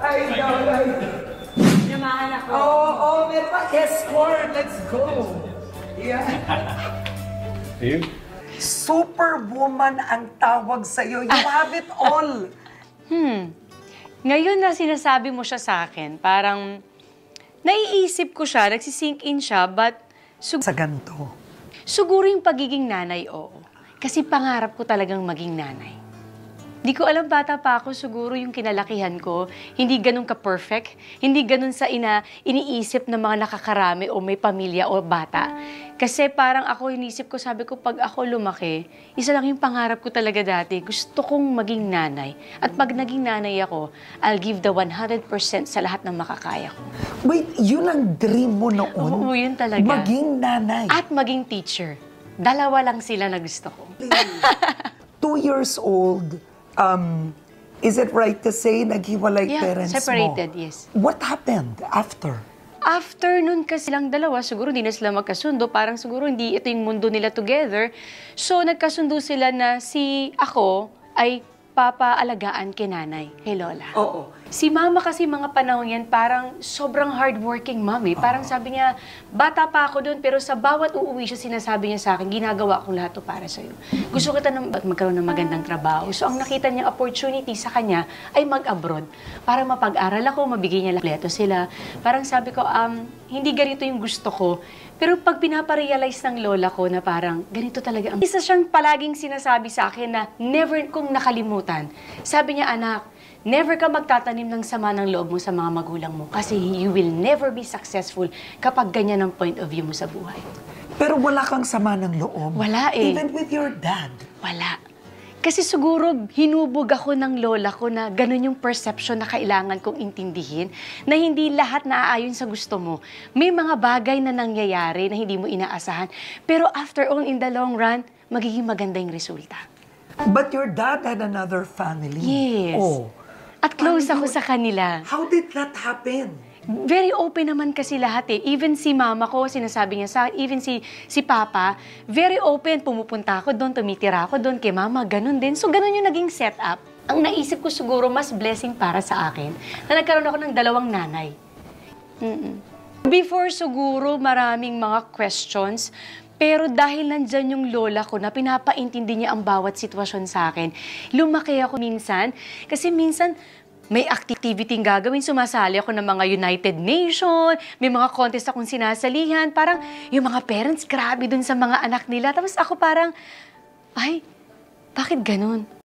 I know, right? Namahan ako. Oo, meron pa escort. Let's go. Yeah. Superwoman ang tawag sa'yo. You have it all. Ngayon na sinasabi mo siya sa akin, parang naiisip ko siya, nagsisink in siya, but Sa ganito. siguro yung pagiging nanay, oo. Kasi pangarap ko talagang maging nanay. Di ko alam, bata pa ako, siguro yung kinalakihan ko, hindi ganun ka-perfect, hindi ganun sa iniisip ng mga nakakarami o may pamilya o bata. Kasi parang ako, inisip ko, sabi ko, pag ako lumaki, isa lang yung pangarap ko talaga dati, gusto kong maging nanay. At pag naging nanay ako, I'll give the 100% sa lahat ng makakaya ko. Wait, yun ang dream mo noon? Oo, yun talaga. Maging nanay. At maging teacher. Dalawa lang sila na gusto ko. 2 years old, is it right to say naghiwalay parents separated, mo? yes. What happened after? After nun kasi lang dalawa, siguro hindi na sila magkasundo. Parang siguro hindi ito yung mundo nila together. So, nagkasundo sila na ako ay papaalagaan kay nanay, kay lola. Oo. Si mama kasi mga panahon yan, parang sobrang hardworking mami. Parang sabi niya, bata pa ako doon, pero sa bawat uuwi siya, sinasabi niya sa akin, ginagawa kong lahat to para sa'yo. Gusto kita magkaroon ng magandang trabaho. So, ang nakita niya opportunity sa kanya ay mag-abroad. Para mapag-aral ako, mabigay niya kompleto sila. Parang sabi ko, hindi ganito yung gusto ko. Pero pag pinaparealize ng lola ko na parang ganito talaga. Isa siyang palaging sinasabi sa akin na never kong nakalimutan. Sabi niya, anak, never ka magtatanim ng sama ng loob mo sa mga magulang mo kasi you will never be successful kapag ganyan ang point of view mo sa buhay. Pero wala kang sama ng loob? Wala eh. Even with your dad? Wala. Kasi siguro hinubog ako ng lola ko na ganun yung perception na kailangan kong intindihin, na hindi lahat naaayon sa gusto mo. May mga bagay na nangyayari na hindi mo inaasahan, pero after all, in the long run, magiging maganda yung resulta. But your dad had another family? Yes. Oh. At close ako sa kanila. How did that happen? Very open naman kasi lahat eh. Even si mama ko, sinasabi niya sa akin, even si papa, very open. Pumupunta ako doon, tumitira ako doon kay mama, ganun din. So ganun yung naging setup. Ang naisip ko siguro mas blessing para sa akin na nagkaroon ako ng 2 nanay. Before siguro maraming mga questions, pero dahil nandyan yung lola ko na pinapaintindi niya ang bawat sitwasyon sa akin, lumaki ako minsan. Kasi minsan, may activity gagawin, sumasali ako ng mga United Nations, may mga contest akong sinasalihan. Parang yung mga parents, grabe dun sa mga anak nila. Tapos ako parang, ay, bakit ganun?